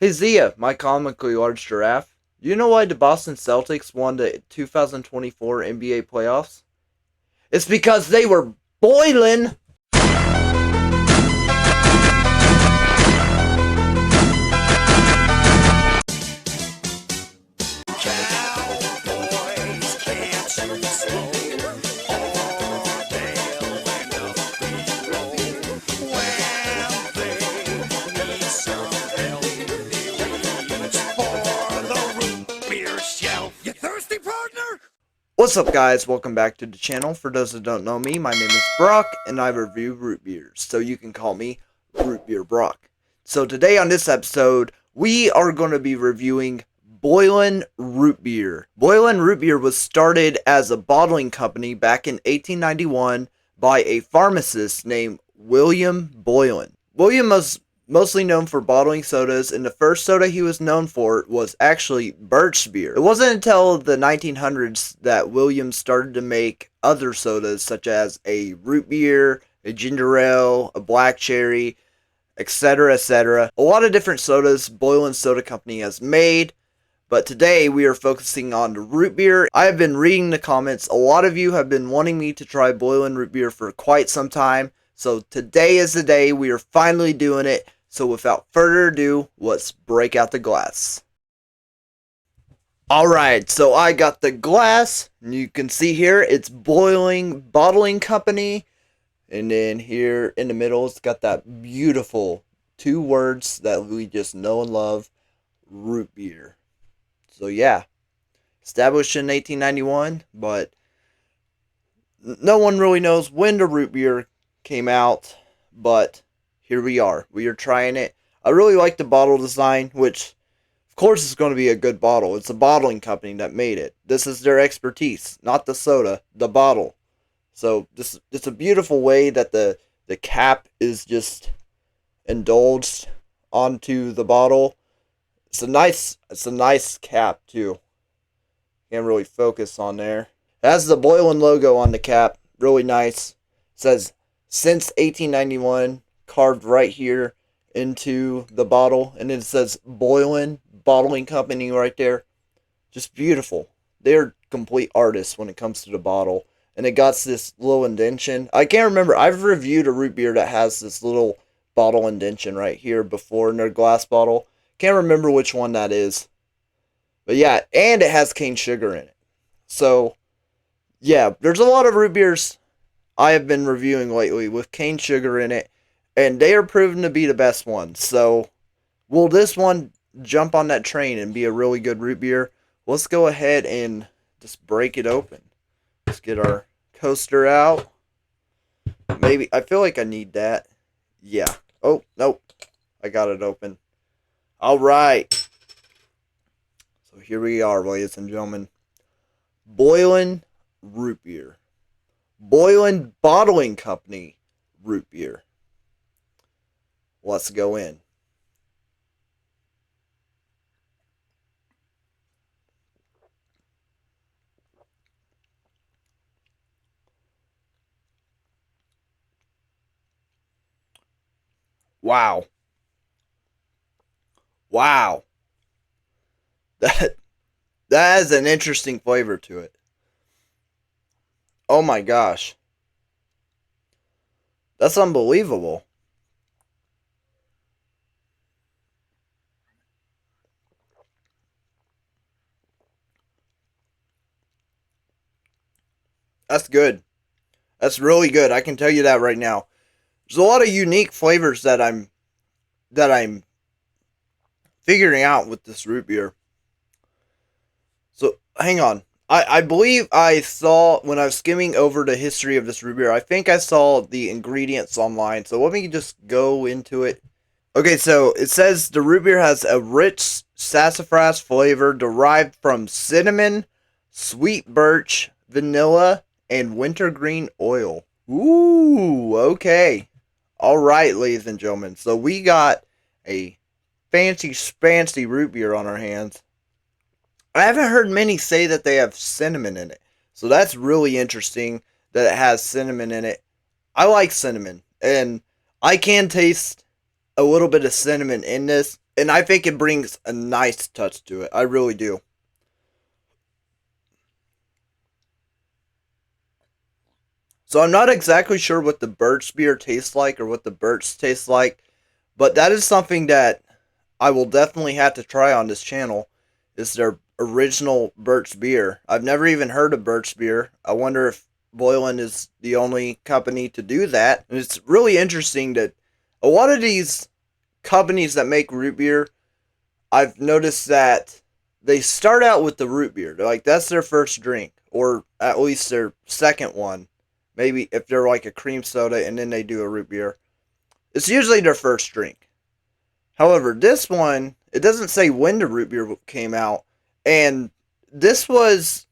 Hey Zia, my comically large giraffe. Do you know why the Boston Celtics won the 2024 NBA playoffs? It's because they were boiling! What's up guys, welcome back to the channel. For those that don't know me, my name is Brock and I review root beers, so you can call me RootBeerBrock. So today on this episode, we are going to be reviewing Boylan Root Beer. Boylan Root Beer was started as a bottling company back in 1891 by a pharmacist named William Boylan. William was mostly known for bottling sodas, and the first soda he was known for was actually birch beer. It wasn't until the 1900s that William started to make other sodas such as a root beer, a ginger ale, a black cherry, etc., etc. A lot of different sodas Boylan Soda Company has made, but today we are focusing on the root beer. I have been reading the comments. A lot of you have been wanting me to try Boylan root beer for quite some time, so today is the day we are finally doing it. So without further ado, let's break out the glass. Alright, so I got the glass, and you can see here, it's Boylan Bottling Company. And then here in the middle, it's got that beautiful two words that we just know and love, root beer. So yeah, established in 1891, but no one really knows when the root beer came out, but here we are. We are trying it. I really like the bottle design, which, of course, is going to be a good bottle. It's a bottling company that made it. This is their expertise, not the soda, the bottle. So it's a beautiful way that the cap is just indulged onto the bottle. It's a nice cap too. Can't really focus on there. It has the Boylan logo on the cap. Really nice. It says since 1891. Carved right here into the bottle, and it says Boylan Bottling Company right there. Just beautiful. They're complete artists when it comes to the bottle, and it got this little indentation. I can't remember. I've reviewed a root beer that has this little bottle indentation right here before in their glass bottle. Can't remember which one that is, but yeah, and it has cane sugar in it. So yeah, there's a lot of root beers I have been reviewing lately with cane sugar in it, and they are proven to be the best ones. So, will this one jump on that train and be a really good root beer? Let's go ahead and just break it open. Let's get our coaster out. Maybe, I feel like I need that. Yeah. Oh, nope. I got it open. Alright. So here we are, ladies and gentlemen. Boylan Root Beer. Boylan Bottling Company Root Beer. Let's go in. Wow. Wow. That has an interesting flavor to it. Oh my gosh. That's unbelievable. That's good. That's really good. I can tell you that right now. There's a lot of unique flavors that I'm figuring out with this root beer. So hang on. I believe I saw when I was skimming over the history of this root beer, I think I saw the ingredients online. So let me just go into it. Okay, so it says the root beer has a rich sassafras flavor derived from cinnamon, sweet birch, vanilla, and wintergreen oil. Ooh, okay. Alright, ladies and gentlemen. So we got a fancy root beer on our hands. I haven't heard many say that they have cinnamon in it. So that's really interesting that it has cinnamon in it. I like cinnamon, and I can taste a little bit of cinnamon in this. And I think it brings a nice touch to it. I really do. So I'm not exactly sure what the birch beer tastes like or what the birch tastes like, but that is something that I will definitely have to try on this channel. Is their original birch beer. I've never even heard of birch beer. I wonder if Boylan is the only company to do that. And it's really interesting that a lot of these companies that make root beer, I've noticed that they start out with the root beer. They're like, that's their first drink, or at least their second one. Maybe if they're like a cream soda and then they do a root beer. It's usually their first drink. However, this one, it doesn't say when the root beer came out. And this was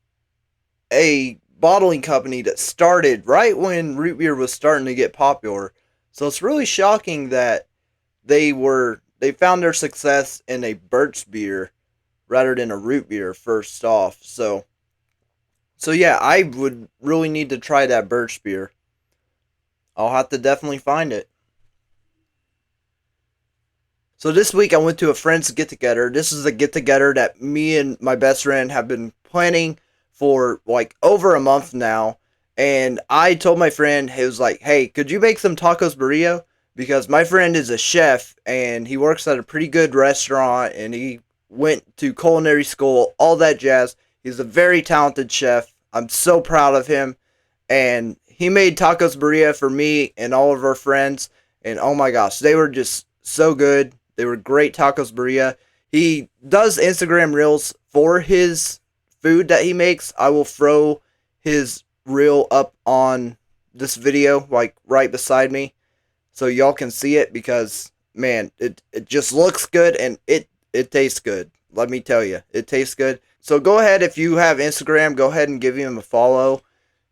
a bottling company that started right when root beer was starting to get popular. So it's really shocking that they found their success in a birch beer rather than a root beer first off. So yeah, I would really need to try that birch beer. I'll have to definitely find it. So this week I went to a friend's get together. This is a get together that me and my best friend have been planning for like over a month now. And I told my friend, he was like, hey, could you make some tacos burrito? Because my friend is a chef and he works at a pretty good restaurant and he went to culinary school, all that jazz. He's a very talented chef. I'm so proud of him. And he made tacos burrito for me and all of our friends. And oh my gosh, they were just so good. They were great tacos burrito. He does Instagram reels for his food that he makes. I will throw his reel up on this video, like right beside me, so y'all can see it because man, it just looks good and it tastes good. Let me tell you, it tastes good. So go ahead, if you have Instagram, go ahead and give him a follow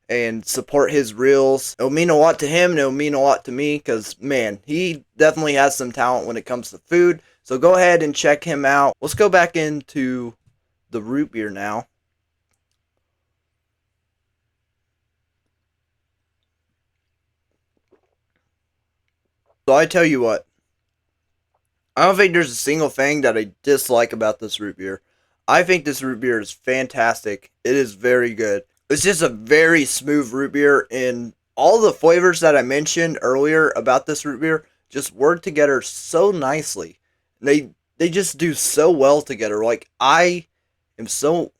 and support his reels. It'll mean a lot to him and it'll mean a lot to me because, man, he definitely has some talent when it comes to food. So go ahead and check him out. Let's go back into the root beer now. So I tell you what, I don't think there's a single thing that I dislike about this root beer. I think this root beer is fantastic. It is very good. It's just a very smooth root beer, and all the flavors that I mentioned earlier about this root beer just work together so nicely. They just do so well together. Like I am so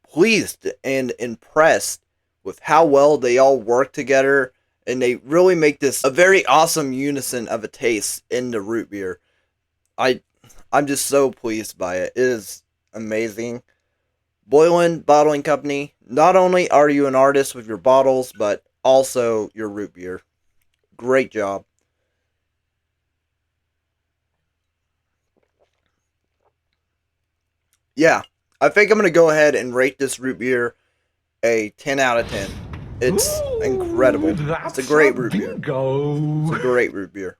pleased and impressed with how well they all work together, and they really make this a very awesome unison of a taste in the root beer. I I'm just so pleased by it. It is amazing. Boylan Bottling Company, not only are you an artist with your bottles, but also your root beer. Great job. Yeah, I think I'm going to go ahead and rate this root beer a 10 out of 10. It's incredible. It's a great root beer. It's a great root beer.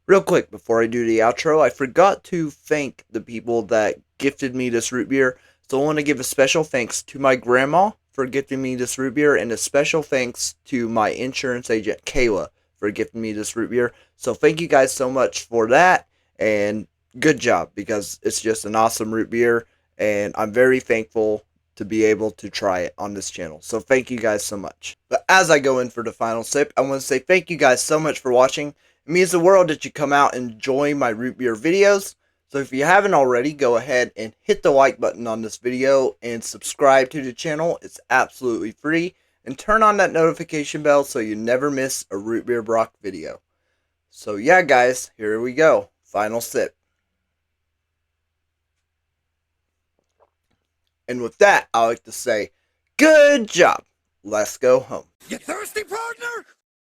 Real quick, before I do the outro, I forgot to thank the people that gifted me this root beer. So I want to give a special thanks to my grandma for gifting me this root beer, and a special thanks to my insurance agent, Kayla, for gifting me this root beer. So thank you guys so much for that, and good job, because it's just an awesome root beer, and I'm very thankful to be able to try it on this channel. So thank you guys so much. But as I go in for the final sip, I want to say thank you guys so much for watching. It means the world that you come out and enjoy my root beer videos. So if you haven't already, go ahead and hit the like button on this video and subscribe to the channel. It's absolutely free. And turn on that notification bell so you never miss a RootBeerBrock video. So yeah, guys, here we go. Final sip. And with that, I like to say, good job. Let's go home. You thirsty, partner?